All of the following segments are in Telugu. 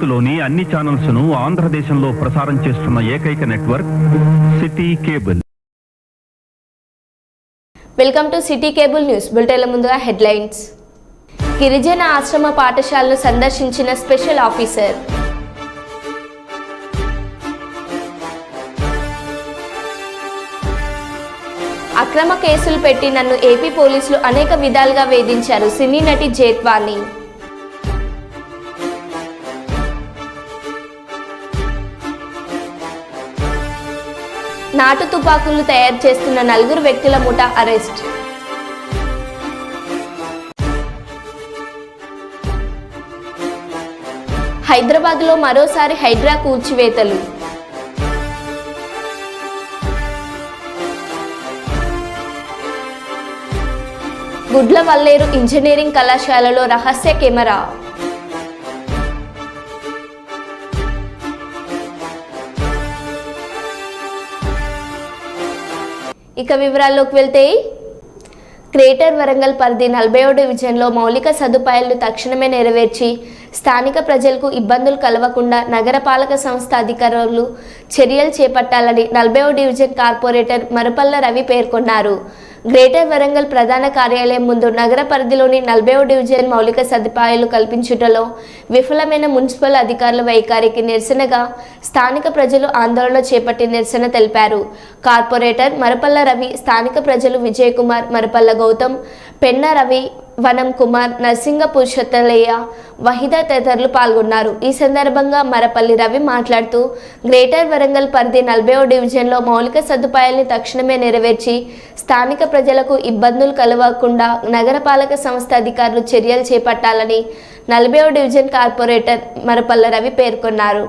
భారత్లోని అన్ని ఛానల్స్ ను ఆంధ్రదేశంలో ప్రసారం చేస్తున్న ఏకైక network City Cable. Welcome to City Cable news బులెటిన్ల ముందుగా హెడ్లైన్స్. గిరిజన ఆశ్రమ పాఠశాలను సందర్శించిన స్పెషల్ ఆఫీసర్. అక్రమ కేసులు పెట్టి నన్ను ఏపీ పోలీసులు అనేక విధాలుగా వేధించారు. సినీ నటి జేత్వాని. నాటు తుపాకులు తయారు చేస్తున్న 4 వ్యక్తుల ముఠా అరెస్ట్. హైదరాబాద్లో మరోసారి హైడ్రా కూల్చివేతలు. గుడ్లవల్లేరు ఇంజనీరింగ్ కళాశాలలో రహస్య కెమెరా. ఇక వివరాల్లోకి వెళ్తే, గ్రేటర్ వరంగల్ పరిధి 40వ డివిజన్లో మౌలిక సదుపాయాలను తక్షణమే నెరవేర్చి స్థానిక ప్రజలకు ఇబ్బందులు కలగకుండా నగరపాలక సంస్థ అధికారులు చర్యలు చేపట్టాలని 40వ డివిజన్ కార్పొరేటర్ మరపల్ల రవి పేర్కొన్నారు. గ్రేటర్ వరంగల్ ప్రధాన కార్యాలయం ముందు నగర పరిధిలోని 40వ డివిజన్ మౌలిక సదుపాయాలు కల్పించుటలో విఫలమైన మున్సిపల్ అధికారుల వైఖరికి నిరసనగా స్థానిక ప్రజలు ఆందోళన చేపట్టి నిరసన తెలిపారు. కార్పొరేటర్ మరపల్ల రవి, స్థానిక ప్రజలు విజయ్ కుమార్, మరపల్ల గౌతమ్, పెన్న రవి, వనం కుమార్, నర్సింగ పురుషోత్తలయ్య, వహిద తదితరులు పాల్గొన్నారు. ఈ సందర్భంగా మరపల్లి రవి మాట్లాడుతూ, గ్రేటర్ వరంగల్ పరిధి 40వ డివిజన్లో మౌలిక సదుపాయాలను తక్షణమే నెరవేర్చి స్థానిక ప్రజలకు ఇబ్బందులు కలగకుండా నగరపాలక సంస్థ అధికారులు చర్యలు చేపట్టాలని 40వ డివిజన్ కార్పొరేటర్ మరపల్ల రవి పేర్కొన్నారు.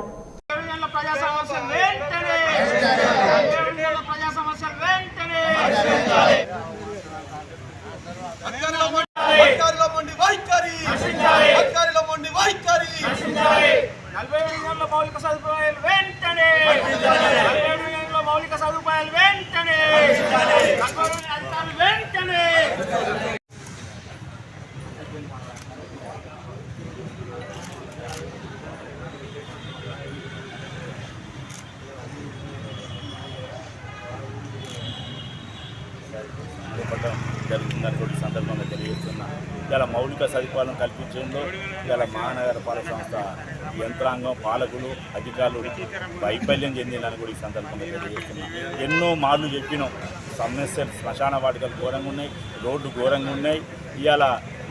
జరుగుతున్నటువంటి సందర్భంగా తెలియజేస్తున్నా. ఇలా మౌలిక సదుపాయాలను కల్పించడంలో ఇలా మహానగర పాలక సంస్థ యంత్రాంగం, పాలకులు, అధికారులు వైఫల్యం చెందిందని కూడా ఈ సందర్భంగా తెలియజేస్తున్నా. ఎన్నో మార్లు చెప్పినాం, సమస్యలు శ్మశాన వాటికలు ఘోరంగా ఉన్నాయి, రోడ్లు ఘోరంగా ఉన్నాయి, ఇవాళ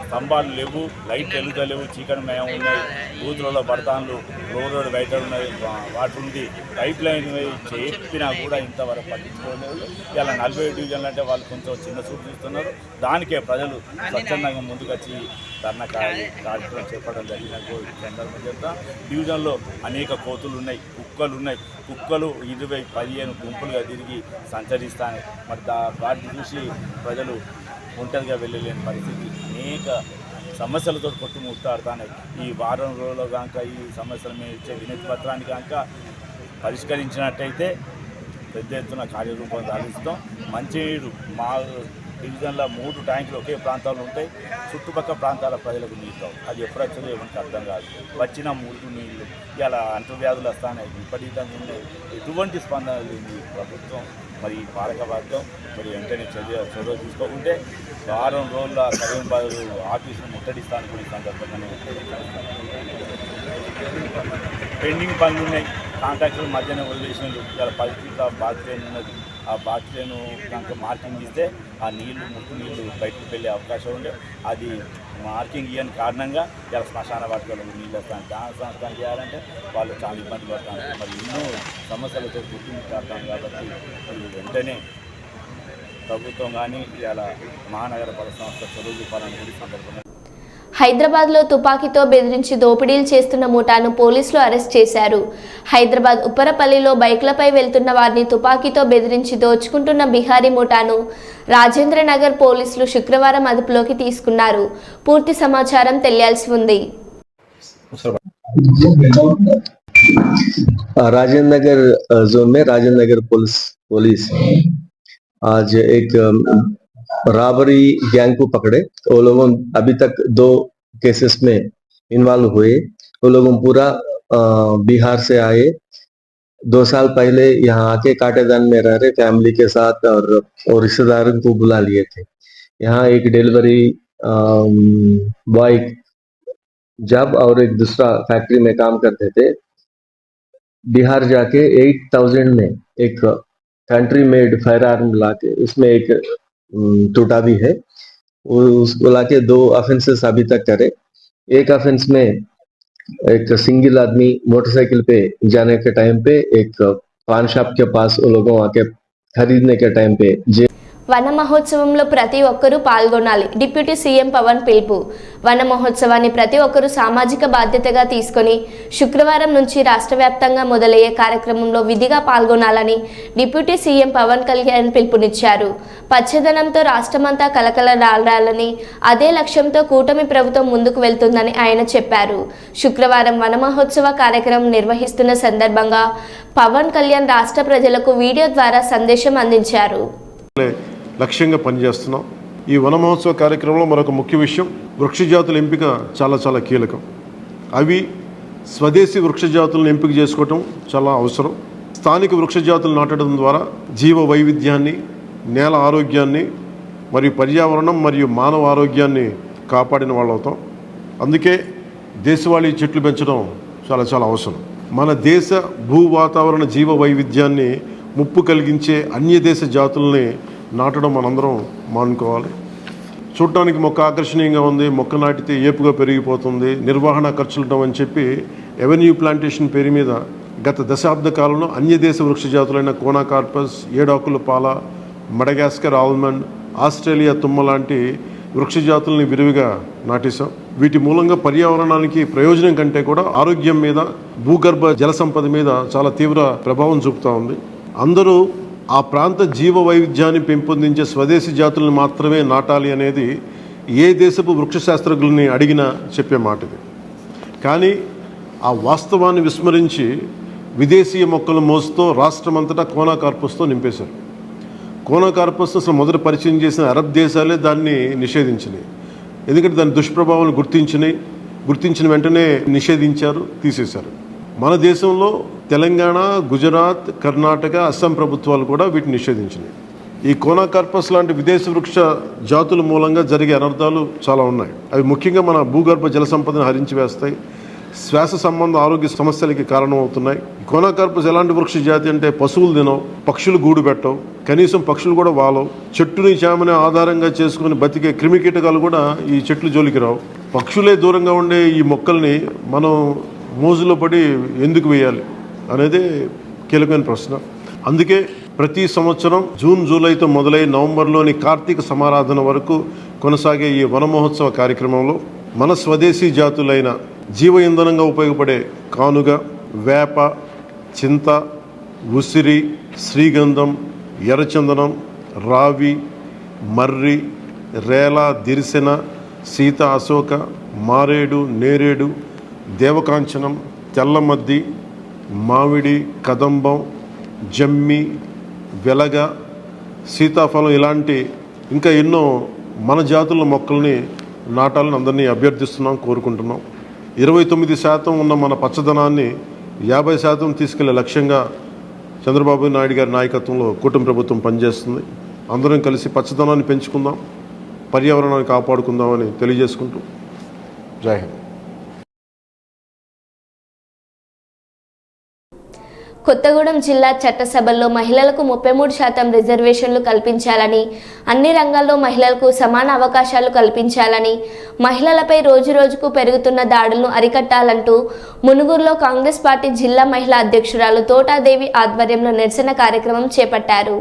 స్తంభాలు లేవు, లైట్లు వెలుగుతలేవు, చీకటిమయం ఉన్నాయి, బూతులలో బడతాన్లు, రోడ్ బయట ఉన్నాయి, వాటి ఉంది, పైప్ లైన్ చెప్పినా కూడా ఇంతవరకు పట్టించుకోలేదు. ఇలా 40 డివిజన్లు అంటే వాళ్ళు కొంచెం చిన్న చూపు చూస్తున్నారు. దానికే ప్రజలు స్వచ్ఛందంగా ముందుకొచ్చి ధర్నా కార్యక్రమం చేపట్టడం జరిగిన సందర్భం చెప్తా. డివిజన్లో అనేక కోతులు ఉన్నాయి, కుక్కలు ఉన్నాయి. కుక్కలు 20-15 గుంపులుగా తిరిగి సంచరిస్తాయి. మరి వాటిని చూసి ప్రజలు ఒంటరిగా వెళ్ళలేని పరిస్థితి, అనేక సమస్యలతో కొట్టుముట్టాడుతున్నాయి. ఈ వారం రోజుల్లో కనుక ఈ సమస్యలు మేము ఇచ్చే వినతి పత్రాన్ని కనుక పరిష్కరించినట్టయితే పెద్ద ఎత్తున కార్యరూపం సాధిస్తాం. మంచినీరు మా డివిజన్లో 3 ట్యాంకులు ఒకే ప్రాంతాల్లో ఉంటాయి. చుట్టుపక్కల ప్రాంతాల ప్రజలకు నీళ్ళు అది ఎప్పుడు వచ్చేదో ఎవరికి అర్థం కాదు. వచ్చిన 3 నీళ్ళు ఇలా అంటువ్యాధులు వస్తాయి, విపరీతంగా ఉన్నాయి. ఎటువంటి స్పందన లేని ప్రభుత్వం, మరి పాలకవర్గం మరి వెంటనే చర్య తీసుకోకుంటే వారం రోజుల కరీంబాద్ ఆఫీసును ముట్టడిస్తాను కూడా ఈ సందర్భంగానే. పెండింగ్ పనులు ఉన్నాయి, కాంట్రాక్టులు మధ్యనే వదిలేసినారు. ఇలా 10 ఫీట్ల బాత్లైన్ ఉన్నది. ఆ బాత్లైన్ కనుక మార్కింగ్ ఇస్తే ఆ నీళ్లు, ముట్టు నీళ్లు బయటకు వెళ్ళే అవకాశం ఉండే. అది మార్కింగ్ ఇవ్వని కారణంగా ఇలా శ్మశాన వాటికలో నీళ్ళు వస్తాను. దాని సంస్థానం చేయాలంటే వాళ్ళు చాలా ఇబ్బంది పడతారు. మరి ఎన్నో సమస్యలతో గుర్తించారు. కాబట్టి వెంటనే ప్రభుత్వం కానీ ఇలా మహానగర పాలక సంస్థ చొరవ చూపాలని కూడా సందర్భంగా. హైదరాబాద్లో తుపాకీతో బెదిరించి దోపిడీలు చేస్తున్న ముఠాను పోలీసులు అరెస్ట్ చేశారు. హైదరాబాద్ ఉప్పరపల్లిలో బైక్లపై వెళ్తున్న వారిని తుపాకీతో బెదిరించి దోచుకుంటున్న బిహారీ ముఠాను రాజేంద్రనగర్ పోలీసులు శుక్రవారం అదుపులోకి తీసుకున్నారు. పూర్తి సమాచారం తెలియాల్సి ఉంది. राजेंद्र नगर जोन में राजेंद्र नगर पुलिस आज एक राबरी गैंग को पकड़े। वो लोगों अभी तक 2 केसेस में इन्वॉल्व हुए। वो लोगों पूरा बिहार से आए। 2 साल पहले यहाँ आके काटेदान में रह रहे फैमिली के साथ और रिश्तेदारों को बुला लिए थे। यहाँ एक डिलीवरी बॉय जॉब और एक दूसरा फैक्ट्री में काम करते थे। बिहार जाके 8,000 में एक कंट्री मेड फायर आर्म लाके उसमें एक टूटा भी है, उसको लाके 2 ऑफेंसेस अभी तक करे। एक ऑफेंस में एक सिंगल आदमी मोटरसाइकिल पे जाने के टाइम पे एक पान शॉप के पास वो लोगों आके खरीदने के टाइम पे వన మహోత్సవంలో ప్రతి ఒక్కరూ పాల్గొనాలి. డిప్యూటీ సీఎం పవన్ పిలుపు. వన మహోత్సవాన్ని ప్రతి ఒక్కరూ సామాజిక బాధ్యతగా తీసుకొని శుక్రవారం నుంచి రాష్ట్ర వ్యాప్తంగా మొదలయ్యే కార్యక్రమంలో విధిగా పాల్గొనాలని డిప్యూటీ సీఎం పవన్ కళ్యాణ్ పిలుపునిచ్చారు. పచ్చదనంతో రాష్ట్రమంతా కలకలలాడాలని అదే లక్ష్యంతో కూటమి ప్రభుత్వం ముందుకు వెళ్తుందని ఆయన చెప్పారు. శుక్రవారం వన మహోత్సవ కార్యక్రమం నిర్వహిస్తున్న సందర్భంగా పవన్ కళ్యాణ్ రాష్ట్ర ప్రజలకు వీడియో ద్వారా సందేశం అందించారు. లక్ష్యంగా పనిచేస్తున్నాం. ఈ వన మహోత్సవ కార్యక్రమంలో మరొక ముఖ్య విషయం, వృక్ష జాతుల ఎంపిక చాలా కీలకం. అవి స్వదేశీ వృక్ష జాతులను ఎంపిక చేసుకోవటం చాలా అవసరం. స్థానిక వృక్ష జాతులు నాటడం ద్వారా జీవ వైవిధ్యాన్ని, నేల ఆరోగ్యాన్ని మరియు పర్యావరణం మరియు మానవ ఆరోగ్యాన్ని కాపాడిన వాళ్ళు అవుతాం. అందుకే దేశవాళీ చెట్లు పెంచడం చాలా అవసరం. మన దేశ భూ వాతావరణ జీవ వైవిధ్యాన్ని ముప్పు కలిగించే అన్య దేశ జాతుల్ని నాటడం మనందరం మానుకోవాలి. చూడటానికి మొక్క ఆకర్షణీయంగా ఉంది, మొక్క నాటితే ఏపుగా పెరిగిపోతుంది, నిర్వహణ ఖర్చులు అని చెప్పి ఎవెన్యూ ప్లాంటేషన్ పేరు మీద గత దశాబ్ద కాలంలో అన్య దేశ వృక్ష జాతులైన కోనాకార్పస్, ఏడాకుల పాల, మడగాస్కర్ ఆల్మండ్, ఆస్ట్రేలియా తుమ్మ లాంటి వృక్ష జాతుల్ని విరివిగా నాటేశాం. వీటి మూలంగా పర్యావరణానికి ప్రయోజనం కంటే కూడా ఆరోగ్యం మీద, భూగర్భ జల సంపద మీద చాలా తీవ్ర ప్రభావం చూపుతూ ఉంది. అందరూ ఆ ప్రాంత జీవ వైవిధ్యాన్ని పెంపొందించే స్వదేశీ జాతులను మాత్రమే నాటాలి అనేది ఏ దేశపు వృక్ష శాస్త్రజ్ఞుల్ని అడిగినా చెప్పే మాట ఇది. కానీ ఆ వాస్తవాన్ని విస్మరించి విదేశీయ మొక్కల మోసుతో రాష్ట్రమంతటా కోనాకార్పస్తో నింపేశారు. కోనాకార్పస్ అసలు మొదట పరిచయం చేసిన అరబ్ దేశాలే దాన్ని నిషేధించినాయి. ఎందుకంటే దాని దుష్ప్రభావాలను గుర్తించిన వెంటనే నిషేధించారు, తీసేశారు. మన దేశంలో తెలంగాణ, గుజరాత్, కర్ణాటక, అస్సాం ప్రభుత్వాలు కూడా వీటిని నిషేధించినాయి. ఈ కోనాకార్పస్ లాంటి విదేశీ వృక్ష జాతుల మూలంగా జరిగే అనర్థాలు చాలా ఉన్నాయి. అవి ముఖ్యంగా మన భూగర్భ జల సంపదను హరించి వేస్తాయి, శ్వాస సంబంధ ఆరోగ్య సమస్యలకి కారణమవుతున్నాయి. కోనాకార్పస్ ఎలాంటి వృక్ష జాతి అంటే పశువులు తినవు, పక్షులు గూడు పెట్టవు, కనీసం పక్షులు కూడా వాలవు. చెట్టుని చేమని ఆధారంగా చేసుకుని బతికే క్రిమికీటకాలు కూడా ఈ చెట్లు జోలికి రావు. పక్షులే దూరంగా ఉండే ఈ మొక్కల్ని మనం మోజులో పడి ఎందుకు వేయాలి అనేది కీలకమైన ప్రశ్న. అందుకే ప్రతి సంవత్సరం జూన్, జూలైతో మొదలై నవంబర్లోని కార్తీక సమారాధన వరకు కొనసాగే ఈ వన మహోత్సవ కార్యక్రమంలో మన స్వదేశీ జాతులైన జీవ ఇంధనంగా ఉపయోగపడే కానుగ, వేప, చింత, ఉసిరి, శ్రీగంధం, ఎర్రచందనం, రావి, మర్రి, రేల, దిరిసెన, సీత, అశోక, మారేడు, నేరేడు, దేవకాంచనం, తెల్లమద్ది, మామిడి, కదంబం, జమ్మి, వెలగ, సీతాఫలం ఇలాంటి ఇంకా ఎన్నో మన జాతుల మొక్కల్ని నాటాలని అందరినీ అభ్యర్థిస్తున్నాం, కోరుకుంటున్నాం. 29% ఉన్న మన పచ్చదనాన్ని 50% తీసుకెళ్లే లక్ష్యంగా చంద్రబాబు నాయుడు గారి నాయకత్వంలో కూటమి ప్రభుత్వం పనిచేస్తుంది. అందరం కలిసి పచ్చదనాన్ని పెంచుకుందాం, పర్యావరణాన్ని కాపాడుకుందామని తెలియజేసుకుంటూ జై హింద్. కొత్తగూడెం జిల్లా చట్టసభల్లో మహిళలకు 33% రిజర్వేషన్లు కల్పించాలని, అన్ని రంగాల్లో మహిళలకు సమాన అవకాశాలు కల్పించాలని, మహిళలపై రోజురోజుకు పెరుగుతున్న దాడులను అరికట్టాలంటూ మునుగోడులో కాంగ్రెస్ పార్టీ జిల్లా మహిళా అధ్యక్షురాలు తోటాదేవి ఆధ్వర్యంలో నిరసన కార్యక్రమం చేపట్టారు.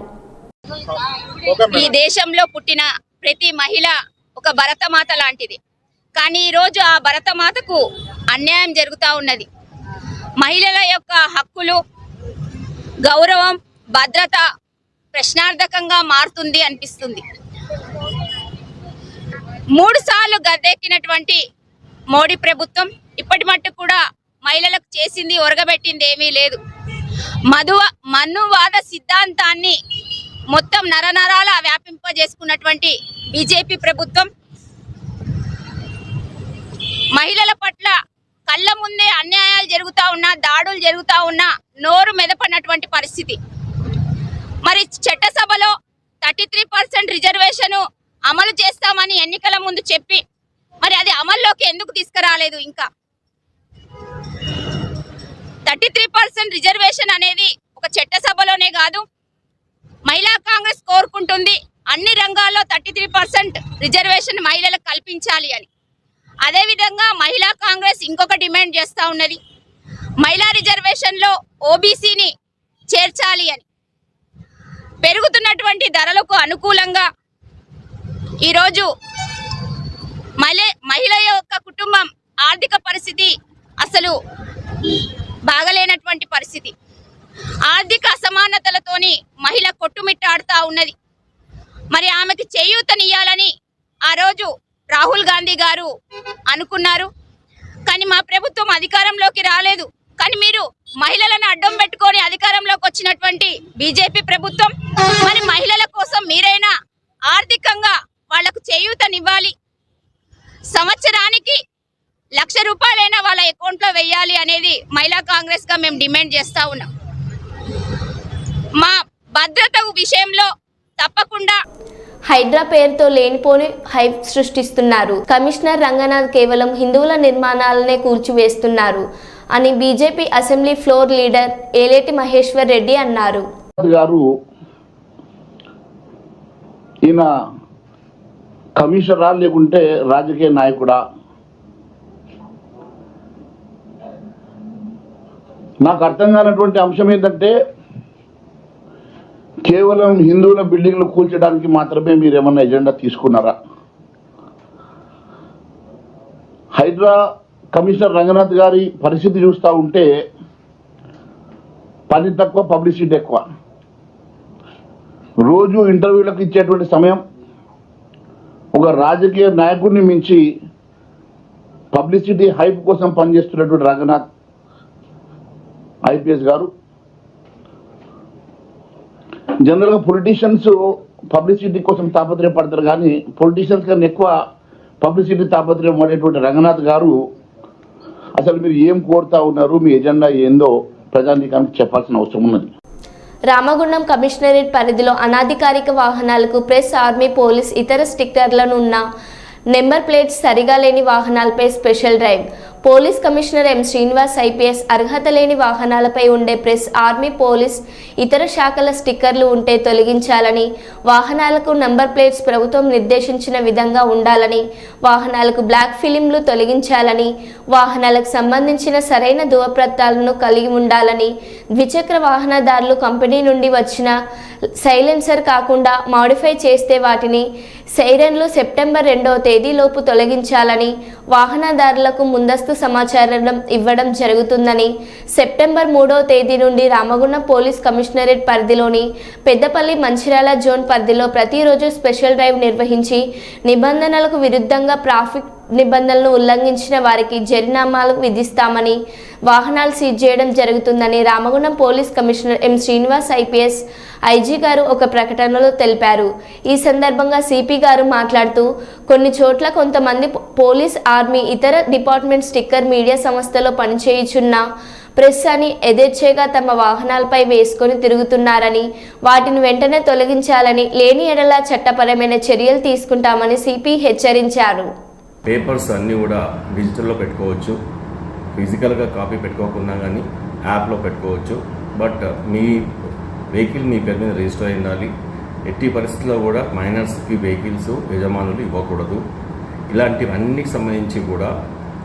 ఈ దేశంలో పుట్టిన ప్రతి మహిళ ఒక భరతమాత లాంటిది. కానీ ఈరోజు ఆ భరతమాతకు అన్యాయం జరుగుతూ ఉన్నది. మహిళల యొక్క హక్కులు, గౌరవం, భద్రత ప్రశ్నార్థకంగా మారుతుంది అనిపిస్తుంది. 3 సార్లు గద్దెక్కినటువంటి మోడీ ప్రభుత్వం ఇప్పటి మట్టుకు కూడా మహిళలకు చేసింది, ఒరగబెట్టింది ఏమీ లేదు. మనువాద సిద్ధాంతాన్ని మొత్తం నరనరాల వ్యాపింపజేసుకున్నటువంటి బీజేపీ ప్రభుత్వం మహిళల పట్ల కళ్ళ ముందే అన్యాయాలు జరుగుతూ ఉన్నా, దాడులు జరుగుతూ ఉన్నా నోరు మెదపడినటువంటి పరిస్థితి. మరి చట్టసభలో 33% రిజర్వేషన్ అమలు చేస్తామని ఎన్నికల ముందు చెప్పి మరి అది అమల్లోకి ఎందుకు తీసుకురాలేదు? ఇంకా 33% రిజర్వేషన్ అనేది ఒక చట్టసభలోనే కాదు, మహిళా కాంగ్రెస్ కోరుకుంటుంది అన్ని రంగాల్లో 33% రిజర్వేషన్ మహిళలకు కల్పించాలి అని. అదేవిధంగా మహిళా కాంగ్రెస్ ఇంకొక డిమాండ్ చేస్తూ ఉన్నది, మహిళా రిజర్వేషన్లో ఓబీసీని చేర్చాలి అని. పెరుగుతున్నటువంటి ధరలకు అనుకూలంగా ఈరోజు మహిళ యొక్క కుటుంబం ఆర్థిక పరిస్థితి అసలు బాగలేనటువంటి పరిస్థితి. ఆర్థిక అసమానతలతోని మహిళ కొట్టుమిట్టాడుతూ ఉన్నది. మరి ఆమెకి చేయూతనియ్యాలని ఆ రోజు రాహుల్ గాంధీ గారు అనుకున్నారు, కానీ మా ప్రభుత్వం అధికారంలోకి రాలేదు. కానీ మీరు మహిళలను అడ్డం పెట్టుకొని అధికారంలోకి వచ్చినటువంటి బీజేపీ ప్రభుత్వం మరి మహిళల కోసం మీరైనా ఆర్థికంగా వాళ్లకు చేయూతనివ్వాలి, సంవత్సరానికి 1,00,000 రూపాయలైనా వాళ్ళ అకౌంట్లో వెయ్యాలి అనేది మహిళా కాంగ్రెస్ గా మేము డిమాండ్ చేస్తా ఉన్నాం. మా భద్రత విషయంలో తప్పకుండా హైడ్రా పేరుతో లేనిపోని హైప్ సృష్టిస్తున్నారు. కమిషనర్ రంగనాథ్ కేవలం హిందువుల నిర్మాణాలనే కూల్చివేస్తున్నారు అని BJP assembly floor leader Aleti Maheshwar Reddy అన్నారు. ఈయన కమిషనరా లేకుంటే రాజకీయ నాయకుడా? నాకు అర్థం కానటువంటి అంశం ఏంటంటే కేవలం హిందువుల బిల్డింగ్లు కూల్చడానికి మాత్రమే మీరు ఏమన్నా ఎజెండా తీసుకున్నారా? హైడ్రా కమిషనర్ రంగనాథ్ గారి పరిస్థితి చూస్తూ ఉంటే పని తక్కువ, పబ్లిసిటీ ఎక్కువ. రోజు ఇంటర్వ్యూలకు ఇచ్చేటువంటి సమయం ఒక రాజకీయ నాయకుడిని మించి పబ్లిసిటీ హైప్ కోసం పనిచేస్తున్నటువంటి రంగనాథ్ ఐపీఎస్ గారు. జనరల్గా పొలిటీషియన్స్ పబ్లిసిటీ కోసం తాపత్రయపడతారు, కానీ పొలిటీషియన్స్ కన్నా ఎక్కువ పబ్లిసిటీ తాపత్రయం పడేటువంటి రంగనాథ్ గారు అసలు మీరు ఏం కోరుతా ఉన్నారు, మీ ఎజెండా ఏందో ప్రజానీకానికి చెప్పాల్సిన అవసరం ఉన్నది. రామగుండం కమిషనరేట్ పరిధిలో అనాధికారిక వాహనాలకు ప్రెస్, ఆర్మీ, పోలీస్, ఇతర స్టిక్కర్లను ఉన్న నెంబర్ ప్లేట్స్ సరిగా లేని వాహనాలపై special drive. Police commissioner M Srinivas IPS అర్హత లేని వాహనాలపై ఉండే ప్రెస్, ఆర్మీ, పోలీస్, ఇతర శాఖల స్టిక్కర్లు ఉంటే తొలగించాలని, వాహనాలకు నంబర్ ప్లేట్స్ ప్రభుత్వం నిర్దేశించిన విధంగా ఉండాలని, వాహనాలకు బ్లాక్ ఫిలింలు తొలగించాలని, వాహనాలకు సంబంధించిన సరైన ధృవపత్రాలను కలిగి ఉండాలని, ద్విచక్ర వాహనదారులు కంపెనీ నుండి వచ్చిన సైలెన్సర్ కాకుండా మాడిఫై చేస్తే వాటిని సైరన్లు సెప్టెంబర్ 2వ తేదీలోపు తొలగించాలని, వాహనదారులకు ముందస్తు సమాచారం ఇవ్వడం జరుగుతుందని, సెప్టెంబర్ 3వ తేదీ నుండి రామగుండం పోలీస్ కమిషనరేట్ పరిధిలోని పెద్దపల్లి, మంచిర్యాల జోన్ పరిధిలో ప్రతిరోజు స్పెషల్ డ్రైవ్ నిర్వహించి నిబంధనలకు విరుద్ధంగా ట్రాఫిక్ నిబంధనలను ఉల్లంఘించిన వారికి జరిమానాలు విధిస్తామని, వాహనాలు సీజ్ చేయడం జరుగుతుందని Ramagundam police commissioner M Srinivas IPS IG గారు ఒక ప్రకటనలో తెలిపారు. ఈ సందర్భంగా సిపి గారు మాట్లాడుతూ, కొన్ని చోట్ల కొంతమంది పోలీస్, ఆర్మీ, ఇతర డిపార్ట్మెంట్ స్టిక్కర్ మీడియా సంస్థలో పనిచేయుచున్న ప్రెస్ అని యథేచ్ఛగా తమ వాహనాలపై వేసుకొని తిరుగుతున్నారని, వాటిని వెంటనే తొలగించాలని, లేని ఎడల చట్టపరమైన చర్యలు తీసుకుంటామని సిపి హెచ్చరించారు. పేపర్స్ అన్నీ కూడా డిజిటల్లో పెట్టుకోవచ్చు, ఫిజికల్గా కాపీ పెట్టుకోకుండా కానీ యాప్లో పెట్టుకోవచ్చు. బట్ మీ వెహికల్ మీ పేరు మీద రిజిస్టర్ అయి ఉండాలి. ఎట్టి పరిస్థితుల్లో కూడా మైనర్స్కి వెహికల్స్ యజమానులు ఇవ్వకూడదు. ఇలాంటివన్నిటికి సంబంధించి కూడా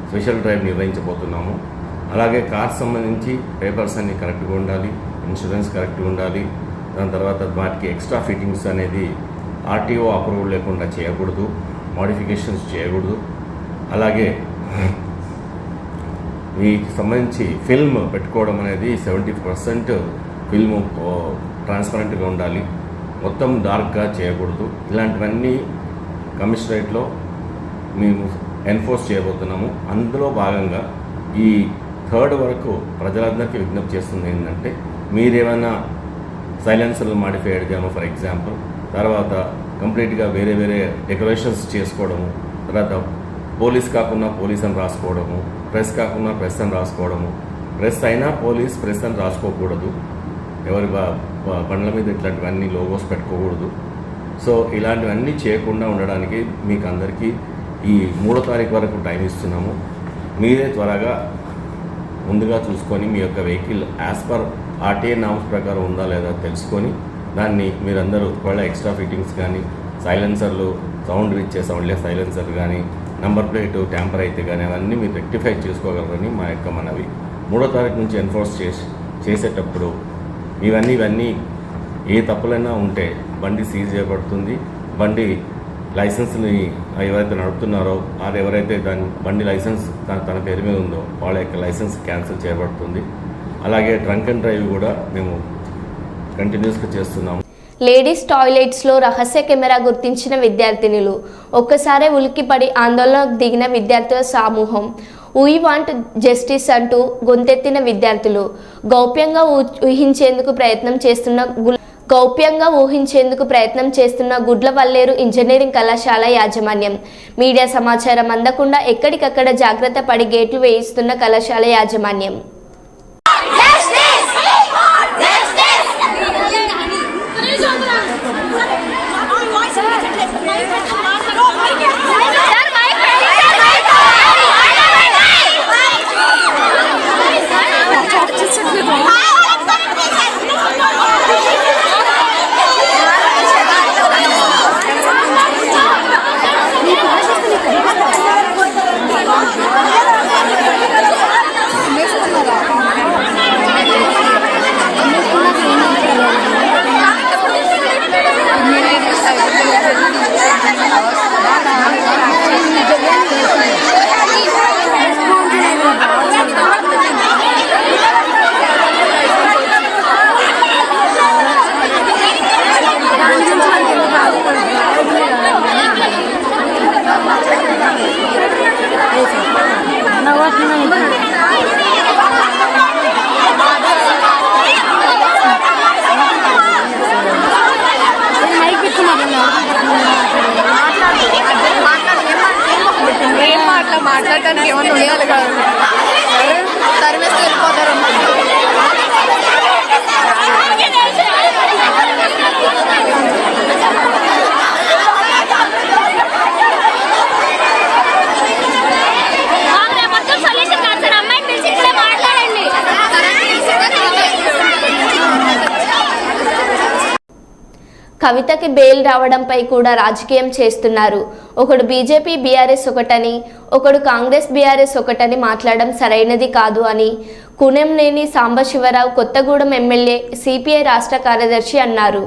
స్పెషల్ డ్రైవ్ నిర్వహించబోతున్నాము. అలాగే కార్స్ సంబంధించి పేపర్స్ అన్నీ కరెక్ట్గా ఉండాలి, ఇన్సూరెన్స్ కరెక్ట్గా ఉండాలి. దాని తర్వాత వాటికి ఎక్స్ట్రా ఫిట్టింగ్స్ అనేది ఆర్టీఓ అప్రూవల్ లేకుండా చేయకూడదు, మోడిఫికేషన్స్ చేయకూడదు. అలాగే వీటికి సంబంధించి ఫిల్మ్ పెట్టుకోవడం అనేది 70% ఫిల్మ్ ట్రాన్స్పరెంట్గా ఉండాలి, మొత్తం డార్క్గా చేయకూడదు. ఇలాంటివన్నీ కమిషనరేట్లో మేము ఎన్ఫోర్స్ చేయబోతున్నాము. అందులో భాగంగా ఈ 3rd వరకు ప్రజలందరికీ విజ్ఞప్తి చేస్తుంది ఏంటంటే, మీరేమైనా సైలెన్సర్లు మాడిఫై చేయడము ఫర్ ఎగ్జాంపుల్, తర్వాత కంప్లీట్గా వేరే వేరే డెకరేషన్స్ చేసుకోవడము, తర్వాత పోలీస్ కాకుండా పోలీస్ అని రాసుకోవడము, ప్రెస్ కాకుండా ప్రెస్ అని రాసుకోవడము, ప్రెస్ అయినా పోలీస్ ప్రెస్ అని రాసుకోకూడదు, ఎవరి బండ్ల మీద ఇట్లాంటివన్నీ లోగోస్ పెట్టుకోకూడదు. సో ఇలాంటివన్నీ చేయకుండా ఉండడానికి మీకు అందరికీ ఈ 3వ తారీఖు వరకు టైం ఇస్తున్నాము. మీరే త్వరగా ముందుగా చూసుకొని మీ యొక్క vehicle as per RTA norms ప్రకారం ఉందా లేదా తెలుసుకొని దాన్ని మీరందరూ ఒకవేళ ఎక్స్ట్రా ఫిట్టింగ్స్ కానీ, సైలెన్సర్లు, సౌండ్ ఇచ్చే సౌండ్లెస్ సైలెన్సర్ కానీ, నంబర్ ప్లేటు ట్యాంపర్ అయితే కానీ అవన్నీ మీరు రెక్టిఫై చేసుకోగలరని మా యొక్క మనవి. 3వ తారీఖు నుంచి ఎన్ఫోర్స్ చేసేటప్పుడు ఇవన్నీ ఏ తప్పులైనా ఉంటే బండి సీజ్ చేయబడుతుంది. బండి లైసెన్స్ని ఎవరైతే నడుపుతున్నారో ఎవరైతే బండి లైసెన్స్ తన పేరు మీద ఉందో వాళ్ళ యొక్క లైసెన్స్ క్యాన్సిల్ చేయబడుతుంది. అలాగే ట్రంక్ అండ్ డ్రైవ్ కూడా మేము కంటిన్యూస్గా చేస్తున్నాము. లేడీస్ టాయిలెట్స్లో రహస్య కెమెరా గుర్తించిన విద్యార్థినులు. ఒక్కసారే ఉలిక్కిపడి ఆందోళనకు దిగిన విద్యార్థుల సమూహం. వీ వాంట్ జస్టిస్ అంటూ గొంతెత్తిన విద్యార్థులు. గౌప్యంగా ఊహించేందుకు ప్రయత్నం చేస్తున్న గుడ్లవల్లేరు ఇంజనీరింగ్ కళాశాల యాజమాన్యం. మీడియా సమాచారం అందకుండా ఎక్కడికక్కడ జాగ్రత్త పడి గేట్లు వేయిస్తున్న కళాశాల యాజమాన్యం. మాట్లాడటానికి ఏమన్నా ఉండాలి కాదు, తరిమేసి వెళ్ళిపోతారు. కవితకి బెయిల్ రావడంపై కూడా రాజకీయం చేస్తున్నారు. ఒకడు బీజేపీ బీఆర్ఎస్ ఒకటని, ఒకడు కాంగ్రెస్ బీఆర్ఎస్ ఒకటని మాట్లాడడం సరైనది కాదు అని కునెంనేని సాంబశివరావు కొత్తగూడెం ఎమ్మెల్యే సిపిఐ రాష్ట్ర కార్యదర్శి అన్నారు.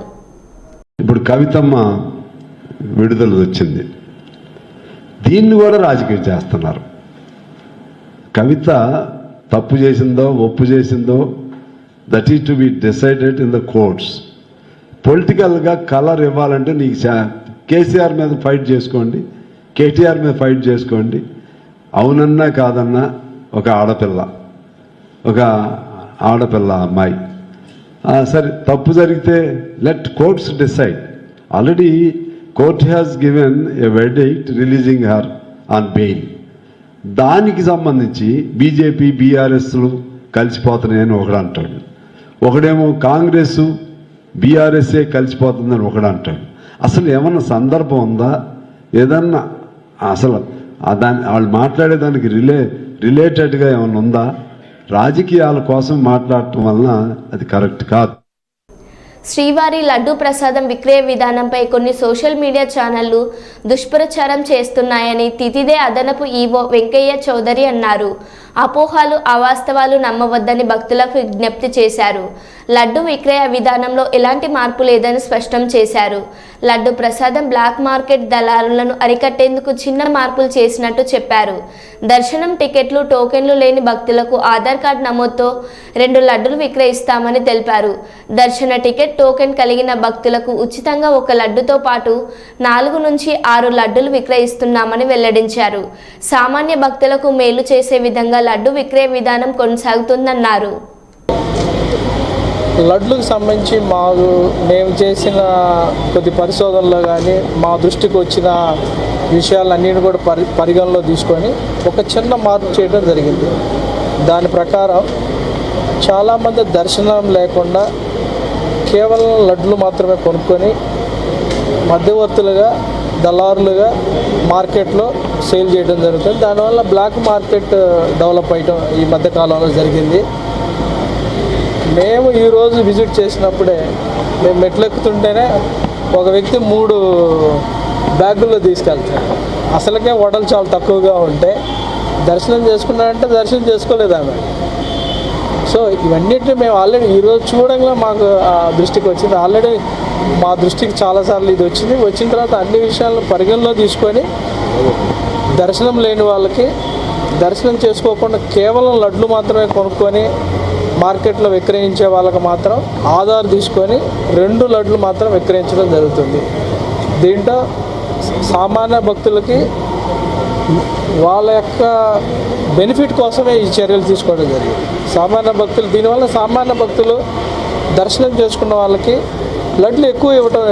ఇప్పుడు కవితమ్మ విడుదల వచ్చింది, దీన్ని కూడా రాజకీయం చేస్తున్నారు. కవిత తప్పు చేసిందో ఒప్పు చేసిందో that is to be decided in the courts. పొలిటికల్గా కలర్ ఇవ్వాలంటే నీకు కేసీఆర్ మీద ఫైట్ చేసుకోండి, కేటీఆర్ మీద ఫైట్ చేసుకోండి. అవునన్నా కాదన్నా ఒక ఆడపిల్ల అమ్మాయి సరే తప్పు జరిగితే let courts decide. Already court has given a verdict releasing her on bail. దానికి సంబంధించి బీజేపీ బీఆర్ఎస్లు కలిసిపోతున్నాయని ఒకడు అంటాడు, ఒకడేమో కాంగ్రెస్ బీఆర్ఎస్ఏ కలిసిపోతుందని ఒకడు అంటాడు. అసలు ఏమన్నా సందర్భం ఉందా? ఏదన్నా అసలు దాన్ని వాళ్ళు మాట్లాడేదానికి రిలేటెడ్గా ఏమన్నా ఉందా? రాజకీయాల కోసం మాట్లాడటం వలన అది కరెక్ట్ కాదు. శ్రీవారి లడ్డూ ప్రసాదం విక్రయ విధానంపై కొన్ని సోషల్ మీడియా ఛానళ్లు దుష్ప్రచారం చేస్తున్నాయని తితిదే అదనపు ఈవో వెంకయ్య చౌదరి అన్నారు. అపోహలు అవాస్తవాలు నమ్మవద్దని భక్తులకు విజ్ఞప్తి చేశారు. లడ్డు విక్రయ విధానంలో ఎలాంటి మార్పు లేదని స్పష్టం చేశారు. లడ్డు ప్రసాదం బ్లాక్ మార్కెట్ దళారులను అరికట్టేందుకు చిన్న మార్పులు చేసినట్టు చెప్పారు. దర్శనం టికెట్లు టోకెన్లు లేని భక్తులకు ఆధార్ కార్డు నమోదుతో 2 లడ్డులు విక్రయిస్తామని తెలిపారు. దర్శన టికెట్ టోకెన్ కలిగిన భక్తులకు ఉచితంగా 1 లడ్డుతో పాటు 4 నుంచి 6 లడ్డులు విక్రయిస్తున్నామని వెల్లడించారు. సామాన్య భక్తులకు మేలు చేసే విధంగా లడ్డు విక్రయ విధానం కొనసాగుతుందన్నారు. లడ్లకు సంబంధించి మేము చేసిన కొద్ది పరిశోధనలో కానీ మా దృష్టికి వచ్చిన విషయాలన్నిటిని కూడా పరిగణలో తీసుకొని ఒక చిన్న మార్పు చేయడం జరిగింది. దాని ప్రకారం చాలామంది దర్శనం లేకుండా కేవలం లడ్లు మాత్రమే కొనుక్కొని మధ్యవర్తులుగా దళారులుగా మార్కెట్లో సేల్ చేయడం జరుగుతుంది. దానివల్ల బ్లాక్ మార్కెట్ డెవలప్ అయ్యడం ఈ మధ్యకాలంలో జరిగింది. మేము ఈరోజు విజిట్ చేసినప్పుడే మేము మెట్లెక్కుతుంటేనే ఒక వ్యక్తి 3 బ్యాగుల్లో తీసుకెళ్తాడు. అసలుకే వడలు చాలా తక్కువగా ఉంటే దర్శనం చేసుకున్నాడంటే దర్శనం చేసుకోలేదు ఆమె. సో ఇవన్నిటిని మేము ఆల్రెడీ ఈరోజు చూడంగా మాకు దృష్టికి వచ్చింది. ఆల్రెడీ మా దృష్టికి చాలాసార్లు ఇది వచ్చింది. వచ్చిన తర్వాత అన్ని విషయాలను పరిగణలో తీసుకొని దర్శనం లేని వాళ్ళకి దర్శనం చేసుకోకుండా కేవలం లడ్లు మాత్రమే కొనుక్కొని మార్కెట్లో విక్రయించే వాళ్ళకి మాత్రం ఆధార్ తీసుకొని 2 లడ్లు మాత్రం విక్రయించడం జరుగుతుంది. దీంట్లో సామాన్య భక్తులకి వాళ్ళ యొక్క బెనిఫిట్ కోసమే ఈ చర్యలు తీసుకోవడం జరిగింది. సామాన్య భక్తులు దీనివల్ల సామాన్య భక్తులు దర్శనం చేసుకున్న వాళ్ళకి లడ్లు ఎక్కువ ఇవ్వటం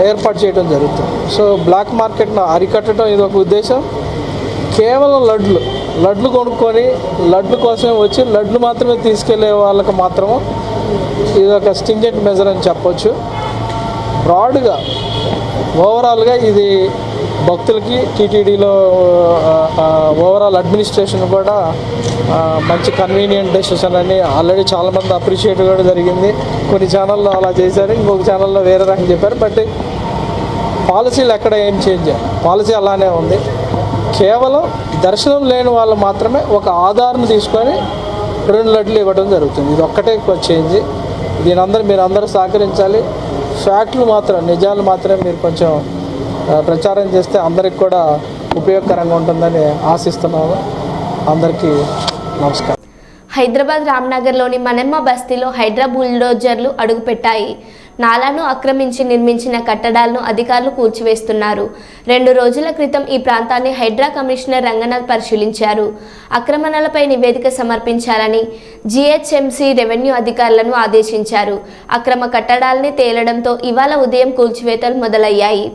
ఏర్పాటు చేయడం జరుగుతుంది. సో బ్లాక్ మార్కెట్ను అరికట్టడం ఇది ఒక ఉద్దేశం. కేవలం లడ్లు కొనుక్కొని లడ్లు కోసమే వచ్చి లడ్లు మాత్రమే తీసుకెళ్లే వాళ్ళకి మాత్రము ఇది ఒక స్టింజెంట్ మెజర్ అని చెప్పొచ్చు. బ్రాడ్గా ఓవరాల్గా ఇది భక్తులకి టీటీడీలో ఓవరాల్ అడ్మినిస్ట్రేషన్ కూడా మంచి కన్వీనియంట్ డెసిషన్ అని ఆల్రెడీ చాలామంది అప్రిషియేట్ కూడా జరిగింది. కొన్ని ఛానల్లో అలా చేశారు, ఇంకొక ఛానల్లో వేరే రకం చెప్పారు. బట్ పాలసీలు ఎక్కడ ఏం చేంజ్ పాలసీ అలానే ఉంది. కేవలం దర్శనం లేని వాళ్ళు మాత్రమే ఒక ఆధార్ని తీసుకొని 2 లడ్లు ఇవ్వడం జరుగుతుంది. ఇది ఒక్కటే చేంజ్. మీరు అందరూ సహకరించాలి. ఫ్యాక్ట్లు మాత్రం నిజాలు మాత్రమే మీరు కొంచెం ప్రచారం చేస్తే అందరికి కూడా ఉపయోగకరంగా ఉంటుందని ఆశిస్తున్నాను. అందరికీ నమస్కారం. హైదరాబాద్ రామ్నగర్లోని మనెమ్మ బస్తీలో హైడ్రా బుల్డోజర్లు అడుగుపెట్టాయి. నాలాను ఆక్రమించి నిర్మించిన కట్టడాలను అధికారులు కూల్చివేస్తున్నారు. 2 రోజుల క్రితం ఈ ప్రాంతాన్ని హైడ్రా కమిషనర్ రంగనాథ్ పరిశీలించారు. ఆక్రమణలపై నివేదిక సమర్పించాలని జీహెచ్ఎంసీ రెవెన్యూ అధికారులను ఆదేశించారు. అక్రమ కట్టడాలని తేలడంతో ఇవాళ ఉదయం కూల్చివేతలు మొదలయ్యాయి.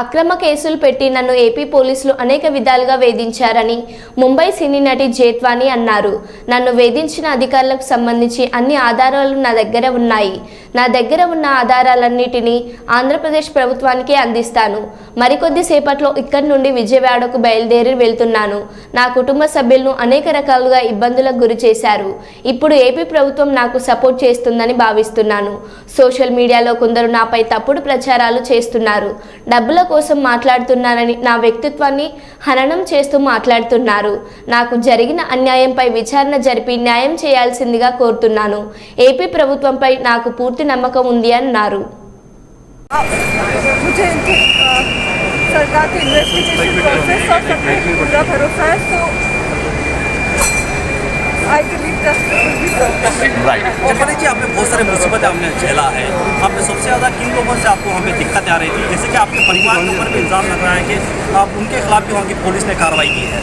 అక్రమ కేసులు పెట్టి నన్ను ఏపీ పోలీసులు అనేక విధాలుగా వేధించారని ముంబై సినీ నటి జేత్వాని అన్నారు. నన్ను వేధించిన అధికారులకు సంబంధించి అన్ని ఆధారాలు నా దగ్గర ఉన్నాయి. నా దగ్గర ఉన్న ఆధారాలన్నిటినీ ఆంధ్రప్రదేశ్ ప్రభుత్వానికి అందిస్తాను. మరికొద్ది సేపట్లో ఇక్కడి నుండి విజయవాడకు బయలుదేరి వెళ్తున్నాను. నా కుటుంబ సభ్యులను అనేక రకాలుగా ఇబ్బందులకు గురి చేశారు. ఇప్పుడు ఏపీ ప్రభుత్వం నాకు సపోర్ట్ చేస్తుందని భావిస్తున్నాను. సోషల్ మీడియాలో కొందరు నాపై తప్పుడు ప్రచారాలు చేస్తున్నారు. డబ్బుల కోసం మాట్లాడుతున్నారని నా వ్యక్తిత్వాన్ని హననం చేస్తూ మాట్లాడుతున్నారు. నాకు జరిగిన అన్యాయంపై విచారణ జరిపి న్యాయం చేయాల్సిందిగా కోరుతున్నాను. ఏపీ ప్రభుత్వంపై నాకు పూర్తి నమ్మకం ఉంది అన్నారు. सरकार के इन्वेस्टिगेशन प्रोसेस और सब पे पूरा भरोसा है. I believe justice will be served. Right Jafri ji, आपने बहुत सारे मुसीबतें आपने झेला है, आपने सबसे ज़्यादा किन लोगों से आपको वहाँ पे दिक्कतें आ रही थी? जैसे कि आपके परिवार के ऊपर भी इल्ज़ाम लग रहा है कि आप उनके खिलाफ भी वहाँ की पुलिस ने कार्रवाई की है।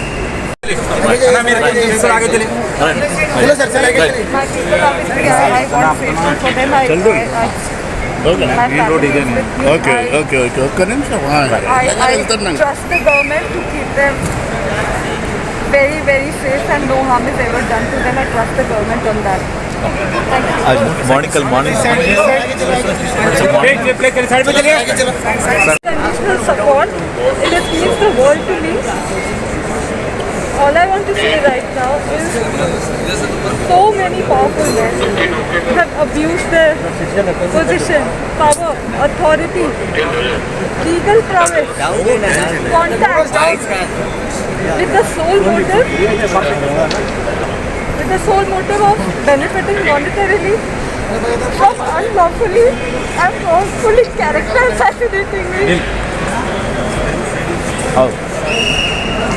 My people obviously, I want safety for them. I trust the government to keep them very, very safe and no harm is ever done to them. I trust the government on that. Thank you. morning Conditional support, it just means the world to me. All I want to say right now is so many powerful men have abused their position, power, authority, legal prowess, contact with the sole motive of benefiting monetarily from unlawfully and wrongfully character assassinating me.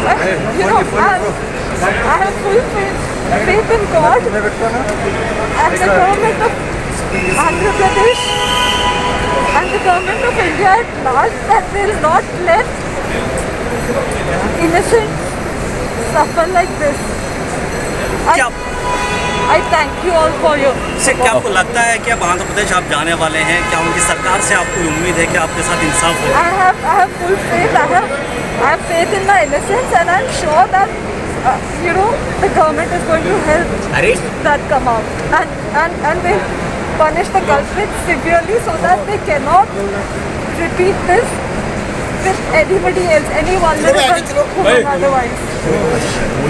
You know, I have full faith in God and the government of Andhra Pradesh and the government of India at large that they will not let innocents suffer like this. I thank you all for your इससे क्या आपको लगता है कि अब आंध्र प्रदेश आप जाने वाले हैं? क्या उनकी सरकार से आपको उम्मीद है कि आपके साथ इंसाफ हो? I have full faith. I have faith in my innocence, and I'm sure that the government is going to help that come out, and they punish the culprits severely so that they cannot repeat this with anybody else, any vulnerable woman otherwise.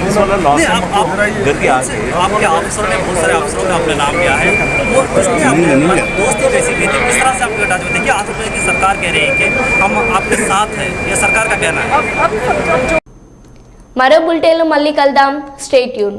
नहीं, आपके अफसरों ने, बहुत सारे अफसरों ने अपने नाम लिया है, वो इसमें आपने दोस्ती कैसी की थी? किस तरह से आपके टच में? देखिए, आंध्र प्रदेश की सरकार कह रही है कि हम आपके साथ हैं, ये सरकार का कहना है। మరో బులెటిన్లో మళ్ళీ కలుద్దాం. Stay tune.